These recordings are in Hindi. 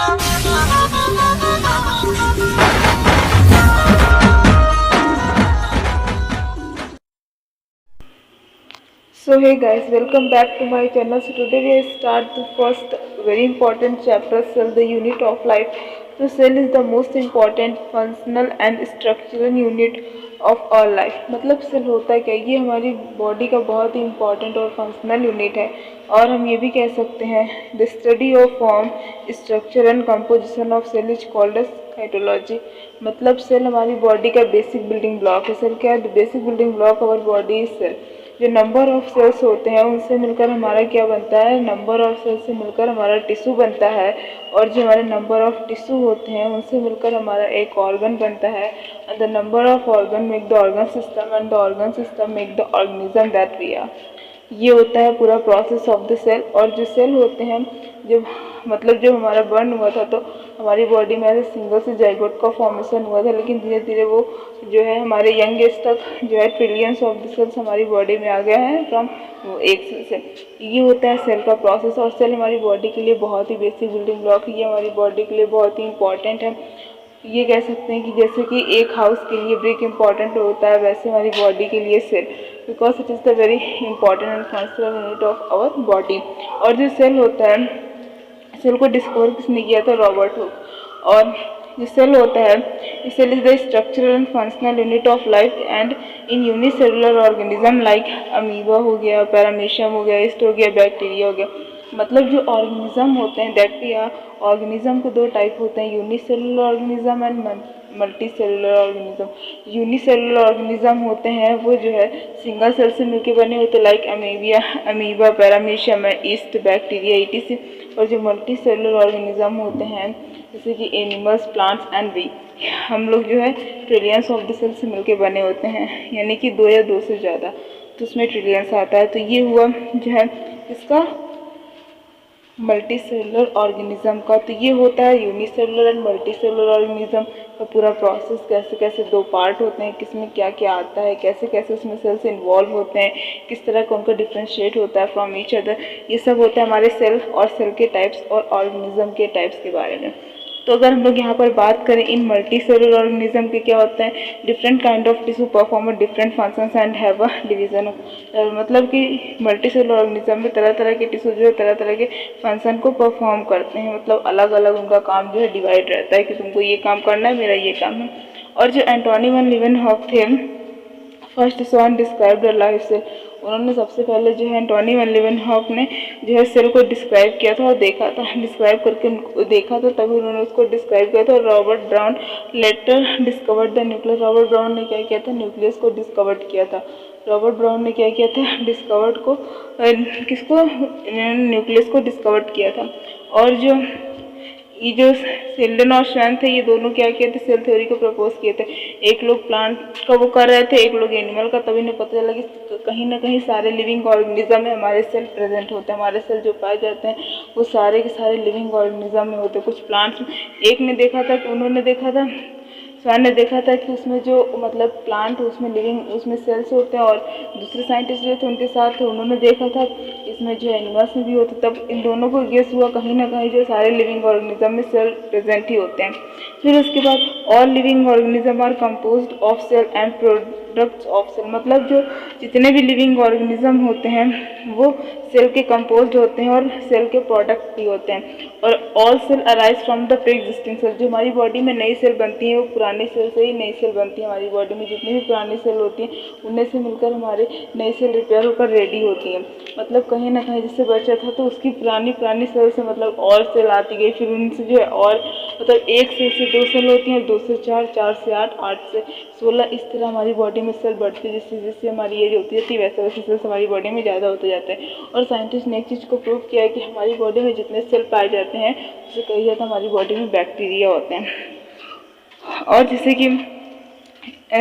So hey guys, welcome back to my channel. So today we start the first very important chapter, cell, the unit of life. So cell is the most important functional and structural unit of our life. मतलब सेल होता है क्या, ये हमारी बॉडी का बहुत ही इम्पोर्टेंट और फंक्शनल यूनिट है। और हम ये भी कह सकते हैं the study of form structure and composition of cell is called as cytology. मतलब सेल हमारी बॉडी का बेसिक बिल्डिंग ब्लॉक है। सेल क्या है? The basic building block our body is cell. जो नंबर ऑफ सेल्स होते हैं उनसे मिलकर हमारा क्या बनता है? नंबर ऑफ सेल्स से मिलकर हमारा टिश्यू बनता है। और जो हमारे नंबर ऑफ टिश्यू होते हैं उनसे मिलकर हमारा एक ऑर्गन बनता है। And the number of organ make the organ system and the organ system make the organism that we are. ये होता है पूरा प्रोसेस ऑफ द सेल। और जो सेल होते हैं, जब जब हमारा बर्न हुआ था तो हमारी बॉडी में ऐसे सिंगल से जाइगोट का फॉर्मेशन हुआ था, लेकिन धीरे धीरे वो जो है हमारे यंग एज तक जो है ट्रिलियंस ऑफ द सेल्स हमारी बॉडी में आ गया है फ्रॉम वो एक सेल से। ये होता है सेल का प्रोसेस। और सेल हमारी बॉडी के लिए बहुत ही बेसिक बिल्डिंग ब्लॉक है। ये हमारी बॉडी के लिए बहुत ही इंपॉर्टेंट है। ये कह सकते हैं कि जैसे कि एक हाउस के लिए ब्रिक इम्पॉर्टेंट होता है, वैसे हमारी बॉडी के लिए cell, because it is the very important and functional unit of our body. और जो सेल होता है, सेल को डिस्कवर किसने किया था? Robert Hooke. और जो सेल होता है, cell is the structural and functional unit of life and in unicellular organism like amoeba हो गया, पैरामीशियम हो गया, ईस्ट हो गया, बैक्टीरिया हो गया। मतलब जो ऑर्गेनिज्म होते हैं दैट वी आर, ऑर्गेनिज्म के दो टाइप होते हैं, unicellular organism and multi cellular organism. Unicellular organism होते हैं वो जो है सिंगल सेल से मिलकर बने होते हैं, like amoeba, paramecium, east, bacteria, etc. और जो मल्टी सेलुलर ऑर्गेनिज्म होते हैं जैसे कि एनिमल्स, प्लांट्स एंड वी, हम लोग जो है ट्रिलियंस ऑफ द सेल से मिलकर बने होते हैं, यानी कि दो या दो से ज़्यादा, तो उसमें ट्रिलियंस आता है। तो ये हुआ जो है इसका मल्टी सेलुलर ऑर्गेनिज्म का। तो ये होता है unicellular and multi cellular organism का पूरा प्रोसेस, कैसे कैसे दो पार्ट होते हैं, किसमें क्या क्या आता है, कैसे कैसे उसमें सेल्स इन्वॉल्व होते हैं, किस तरह का उनका डिफ्रेंशिएट होता है फ्रॉम ईच अदर। ये सब होता है हमारे सेल और सेल के टाइप्स और ऑर्गेनिज्म के टाइप्स के बारे में। तो अगर हम लोग यहाँ पर बात करें इन मल्टी सेलुलर ऑर्गेनिज्म के, क्या होता है? Different kind of tissue perform different functions and have a division. मतलब कि मल्टी सेलुलर ऑर्गेनिज्म में तरह तरह के टिश्यू जो है तरह तरह के फंक्शन को परफॉर्म करते हैं। मतलब अलग अलग उनका काम जो है डिवाइड रहता है कि तुमको ये काम करना है, मेरा ये काम है। और जो एंटोनी वन लीवेनहॉफ थे, first saw describe the life cell, उन्होंने सबसे पहले जो है एंटोनी वन लीवेनहॉफ ने जो है सेल को डिस्क्राइब किया था और देखा था, डिस्क्राइब करके देखा था, तभी उन्होंने उसको डिस्क्राइब किया था। और Robert Brown later discovered the nucleus. Robert Brown ने क्या किया था? न्यूक्लियस को डिस्कवर्ड किया था। रॉबर्ट ब्राउन ने क्या किया था? डिस्कवर्ड को किसको? न्यूक्लियस को डिस्कवर्ड किया था। और जो ये जो शेल्डन और स्ट्रैन थे, ये दोनों क्या किए थे? सेल थ्योरी को प्रपोज किए थे। एक लोग प्लांट का वो कर रहे थे, एक लोग एनिमल का। तभी इन्हें पता चला कि कहीं ना कहीं सारे लिविंग ऑर्गेनिज्म में हमारे सेल प्रेजेंट होते हैं। हमारे सेल जो पाए जाते हैं वो सारे के सारे लिविंग ऑर्गेनिज्म में होते हैं। कुछ प्लांट्स में एक ने देखा था कि उन्होंने देखा था, स्वान ने देखा था कि उसमें जो प्लांट उसमें लिविंग उसमें सेल्स होते हैं। और दूसरे साइंटिस्ट जो थे उनके साथ थे, उन्होंने देखा था इसमें जो एनिमल्स में भी होते। तब इन दोनों को गेस हुआ कहीं ना कहीं जो सारे लिविंग ऑर्गेनिज्म में सेल प्रेजेंट ही होते हैं। फिर उसके बाद all living organism are composed of cell and products of cell. मतलब जो जितने भी लिविंग ऑर्गेनिज्म होते हैं वो सेल के कंपोज्ड होते हैं और सेल के प्रोडक्ट भी होते हैं। और all cell arise from the pre existing cell. जो हमारी बॉडी में नई सेल बनती है वो पुरानी सेल से ही नई सेल बनती है। हमारी बॉडी में जितनी भी पुरानी सेल होती हैं उनमें से मिलकर हमारे नई सेल रिपेयर होकर रेडी होती हैं। मतलब कहीं ना कहीं जिससे बचा था तो उसकी पुरानी पुरानी सेल से और सेल आती गई, फिर उनसे जो है और एक सेल से दो सेल होती हैं, दो से चार, चार से आठ, आठ से 16, इस तरह हमारी बॉडी में सेल बढ़ती है। जिससे जिससे हमारी एज होती जाती है वैसे वैसे सेल्स हमारी बॉडी में ज़्यादा होते जाते हैं। और साइंटिस्ट ने एक चीज़ को प्रूव किया है कि हमारी बॉडी में जितने सेल पाए जाते हैं उसे कही जाता है हमारी बॉडी में बैक्टीरिया होते हैं। और जैसे कि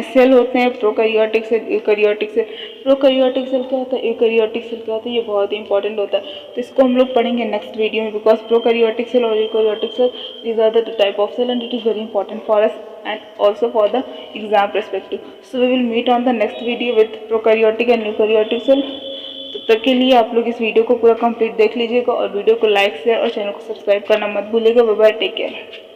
सेल होते हैं prokaryotic cell, eukaryotic cell. Prokaryotic cell क्या होता है, यूकैरियोटिक सेल क्या होता है, ये बहुत ही इंपॉर्टेंट होता है। तो इसको हम लोग पढ़ेंगे नेक्स्ट वीडियो में, बिकॉज प्रोकैरियोटिक सेल और eukaryotic cell these are the type of cell and it is very important for us and also for the exam perspective. So we will meet on the next video with prokaryotic and eukaryotic cell. तब तक के लिए आप लोग इस वीडियो को पूरा कंप्लीट देख लीजिएगा और वीडियो को लाइक शेयर और चैनल को सब्सक्राइब करना मत भूलिएगा। Bye bye, take care.